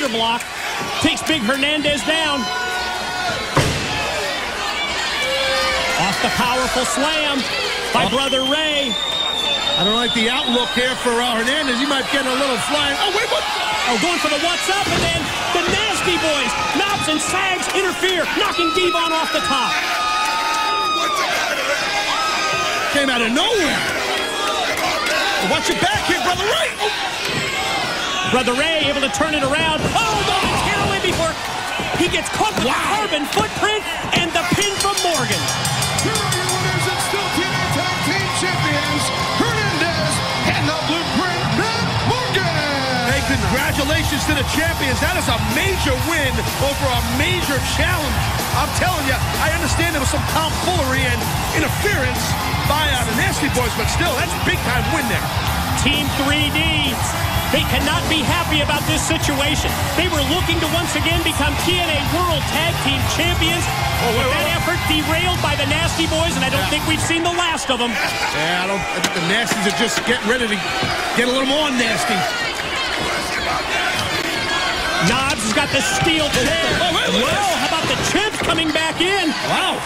shoulder block. Takes Big Hernandez down. Off the powerful slam by Brother Ray. I don't like the outlook here for Hernandez. He might get a little flying. Oh, wait, what? Oh, going for the what's up, and then the Nasty Boys. Knobs and Sags interfere, knocking Devon off the top. Came out of nowhere. Watch your back here, Brother Ray. Oh. Brother Ray able to turn it around. Oh, Morgan's hair away before he gets caught with the carbon footprint and the pin from Morgan. Here are your winners and still TNA Tag Team Champions, Hernandez and the Blueprint, Matt Morgan. Hey, congratulations to the champions. That is a major win over a major challenge. I'm telling you, I understand there was some tomfoolery and interference by the Nasty Boys, but still, that's a big-time win there. Team 3D, they cannot be happy about this situation. They were looking to once again become TNA World Tag Team Champions. That effort derailed by the Nasty Boys, and I don't think we've seen the last of them. Yeah, I think the Nasties are just getting ready to get a little more nasty. Knobs has got the steel chair. Whoa, how about the Chimps coming back in? Wow.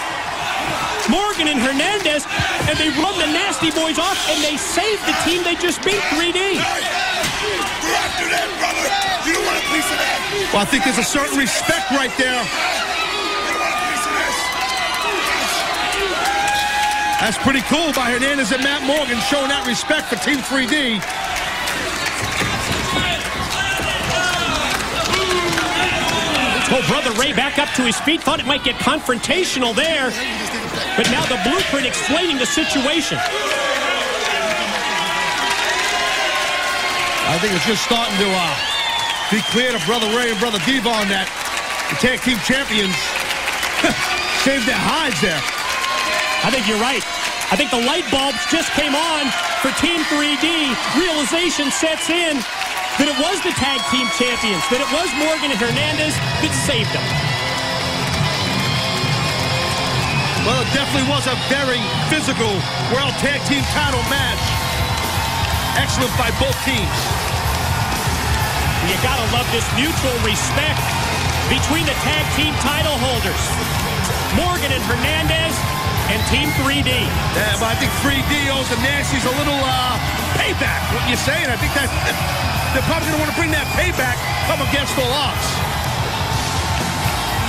Morgan and Hernandez, and they run the Nasty Boys off, and they save the team they just beat, 3D. Go after that, brother. You don't want a piece of that. Well, I think there's a certain respect right there. You don't want a piece of this. That's pretty cool by Hernandez and Matt Morgan, showing that respect for Team 3D. Oh, Brother Ray back up to his feet. Thought it might get confrontational there. But now the Blueprint explaining the situation. I think it's just starting to be clear to Brother Ray and Brother Devon that the tag team champions saved their hides there. I think you're right. I think the light bulbs just came on for Team 3D. Realization sets in that it was the tag team champions, that it was Morgan and Hernandez that saved them. Well, it definitely was a very physical World Tag Team title match. Excellent by both teams. You gotta love this mutual respect between the tag team title holders. Morgan and Hernandez and Team 3D. Yeah, but I think 3D owes the Nasties a little payback, what you're saying. I think that they're probably going to want to bring that payback come against all odds.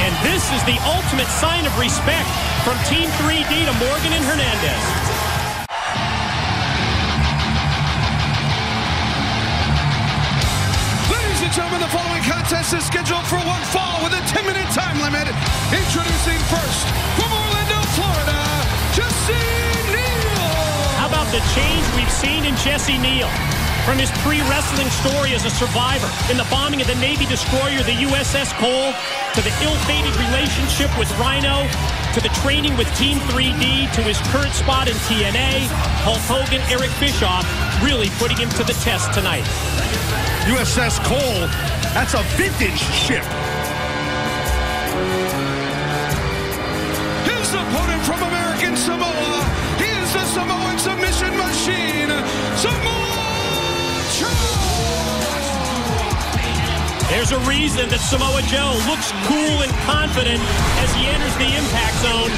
And this is the ultimate sign of respect from Team 3D to Morgan and Hernandez. Ladies and gentlemen, the following contest is scheduled for one fall with a 10-minute time limit. Introducing first, from Orlando, Florida, Jesse Neal. How about the change we've seen in Jesse Neal? From his pre-wrestling story as a survivor in the bombing of the Navy destroyer, the USS Cole, to the ill-fated relationship with Rhino, to the training with Team 3D, to his current spot in TNA, Hulk Hogan, Eric Bischoff, really putting him to the test tonight. USS Cole, that's a vintage ship. His opponent from American Samoa, he is the Samoan submission machine, Samoa Joe. There's a reason that Samoa Joe looks cool and confident as he enters the impact zone.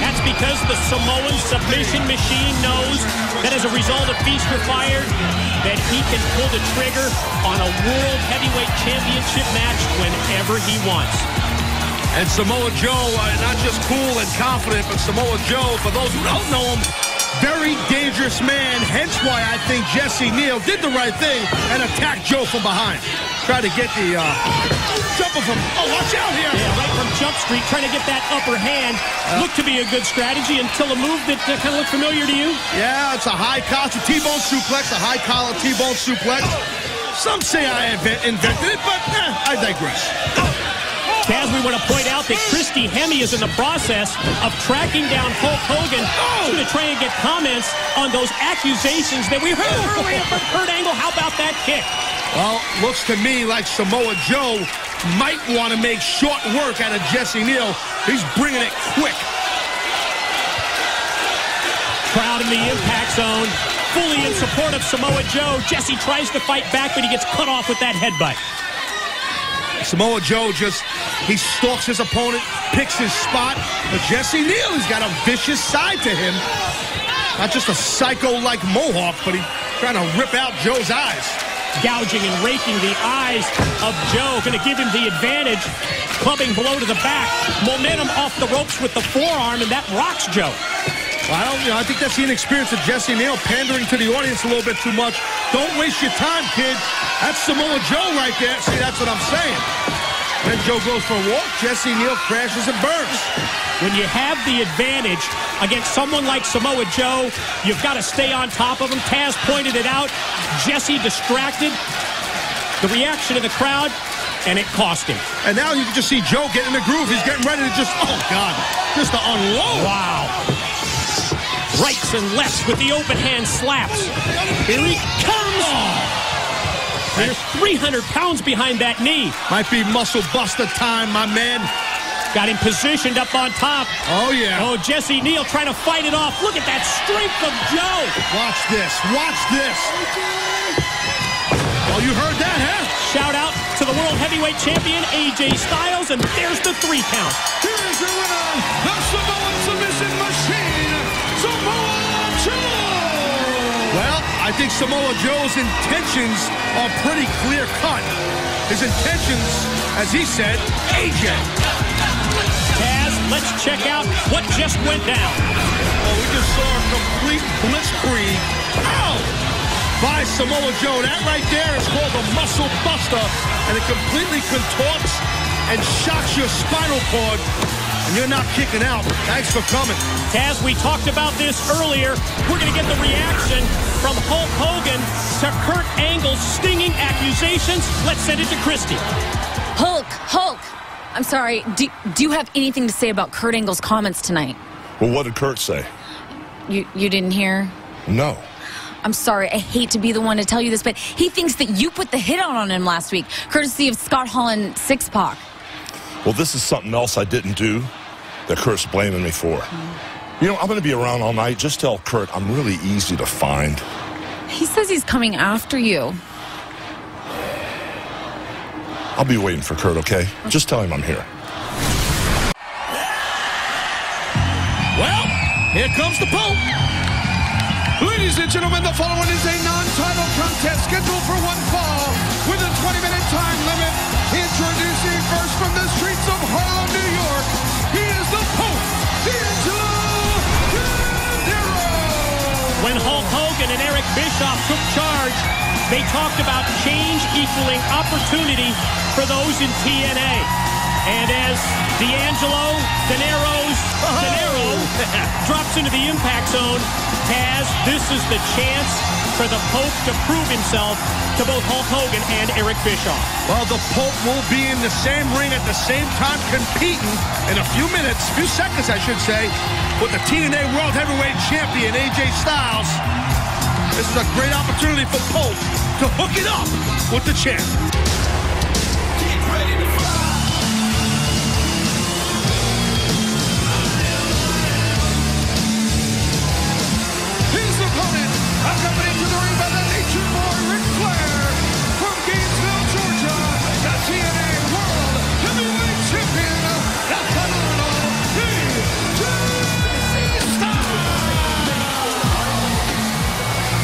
That's because the Samoan submission machine knows that as a result of Feast or Fired, that he can pull the trigger on a World Heavyweight Championship match whenever he wants. And Samoa Joe, not just cool and confident, but Samoa Joe, for those who don't know him, very dangerous man, hence why I think Jesse Neal did the right thing and attacked Joe from behind. Tried to get the jumper from, oh, watch out here. Yeah, right from Jump Street, trying to get that upper hand. Looked to be a good strategy until a move that kind of looked familiar to you. Yeah, it's a high collar T-bone suplex, a high collar T-bone suplex. Some say I invented it, but I digress. Kaz, we want to point out that Christy Hemme is in the process of tracking down Hulk Hogan. She's going to try and get comments on those accusations that we heard earlier from Kurt Angle. How about that kick? Well, looks to me like Samoa Joe might want to make short work out of Jesse Neal. He's bringing it quick. Crowd in the impact zone, fully in support of Samoa Joe. Jesse tries to fight back, but he gets cut off with that headbutt. Samoa Joe he stalks his opponent, picks his spot. But Jesse Neal has got a vicious side to him. Not just a psycho-like mohawk, but he's trying to rip out Joe's eyes. Gouging and raking the eyes of Joe. Going to give him the advantage. Clubbing blow to the back. Momentum off the ropes with the forearm, and that rocks Joe. Well, I think that's the inexperience of Jesse Neal, pandering to the audience a little bit too much. Don't waste your time, kid. That's Samoa Joe right there. See, that's what I'm saying. Then Joe goes for a walk. Jesse Neal crashes and burns. When you have the advantage against someone like Samoa Joe, you've got to stay on top of him. Taz pointed it out. Jesse distracted. The reaction of the crowd, and it cost him. And now you can just see Joe getting in the groove. He's getting ready to oh, God, just to unload. Wow. Rights and lefts with the open hand slaps. Here he comes. There's 300 pounds behind that knee. Might be muscle buster time, my man. Got him positioned up on top. Oh, yeah. Oh, Jesse Neal trying to fight it off. Look at that strength of Joe. Watch this. Watch this. Oh, you heard that, huh? Shout out to the World Heavyweight Champion, AJ Styles, and there's the 3 count. Here's your winner, the Samoan submission machine, Samoa Joe. Well, I think Samoa Joe's intentions are pretty clear-cut. His intentions, as he said, AJ. Taz, let's check out what just went down. Oh, we just saw a complete blitzkrieg. Ow! By Samoa Joe. That right there is called a muscle buster, and it completely contorts and shocks your spinal cord, and you're not kicking out. Thanks for coming. Taz, we talked about this earlier. We're going to get the reaction from Hulk Hogan to Kurt Angle's stinging accusations. Let's send it to Christy. Hulk. I'm sorry, do you have anything to say about Kurt Angle's comments tonight? Well, what did Kurt say? You didn't hear? No. I'm sorry, I hate to be the one to tell you this, but he thinks that you put the hit out on him last week, courtesy of Scott Hall and Six-Pac. Well, this is something else I didn't do that Kurt's blaming me for. You know, I'm going to be around all night. Just tell Kurt I'm really easy to find. He says he's coming after you. I'll be waiting for Kurt, okay? Just tell him I'm here. Well, here comes the Pope. Ladies and gentlemen, the following is a non-title contest scheduled for 1 fall with a 20-minute time limit. Introducing first from the streets of Harlem, New York, he is the Pope, When Hulk Hogan and Eric Bischoff took charge, they talked about change equaling opportunity for those in TNA. And as D'Angelo drops into the impact zone, Taz, this is the chance for the Pope to prove himself to both Hulk Hogan and Eric Bischoff. Well, the Pope will be in the same ring at the same time competing in a few seconds, I should say, with the TNA World Heavyweight Champion, AJ Styles. This is a great opportunity for Pope to hook it up with the champ. Get ready to fly. His opponent, accompanied to the ring by the Nature Boy Ric Flair, from Gainesville, Georgia, the TNA World Heavyweight Champion, the phenomenal AJ Styles.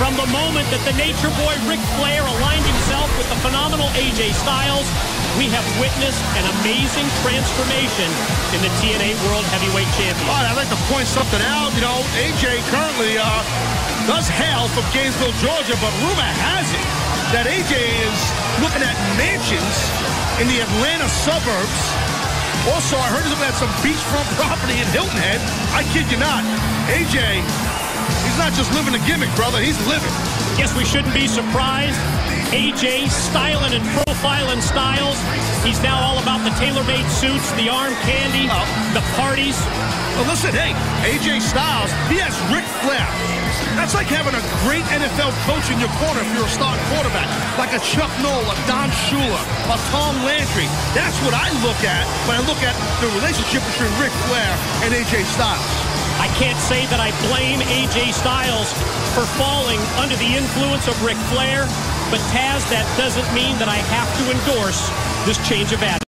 From the moment that the Nature Boy Ric Flair aligned himself with the phenomenal AJ Styles, we have witnessed an amazing transformation in the TNA World Heavyweight Champion. All right, I'd like to point something out. You know, AJ currently does hail from Gainesville, Georgia, but rumor has it that AJ is looking at mansions in the Atlanta suburbs. Also, I heard he's looking at some beachfront property in Hilton Head. I kid you not. AJ, he's not just living a gimmick, brother. He's living. Guess we shouldn't be surprised. AJ styling and profiling Styles. He's now all about the tailor-made suits, the arm candy, the parties. Well, listen, hey, AJ Styles, he has Ric Flair. That's like having a great NFL coach in your corner if you're a starting quarterback. Like a Chuck Noll, a Don Shula, a Tom Landry. That's what I look at when I look at the relationship between Ric Flair and AJ Styles. I can't say that I blame AJ Styles for falling under the influence of Ric Flair, but Taz, that doesn't mean that I have to endorse this change of attitude.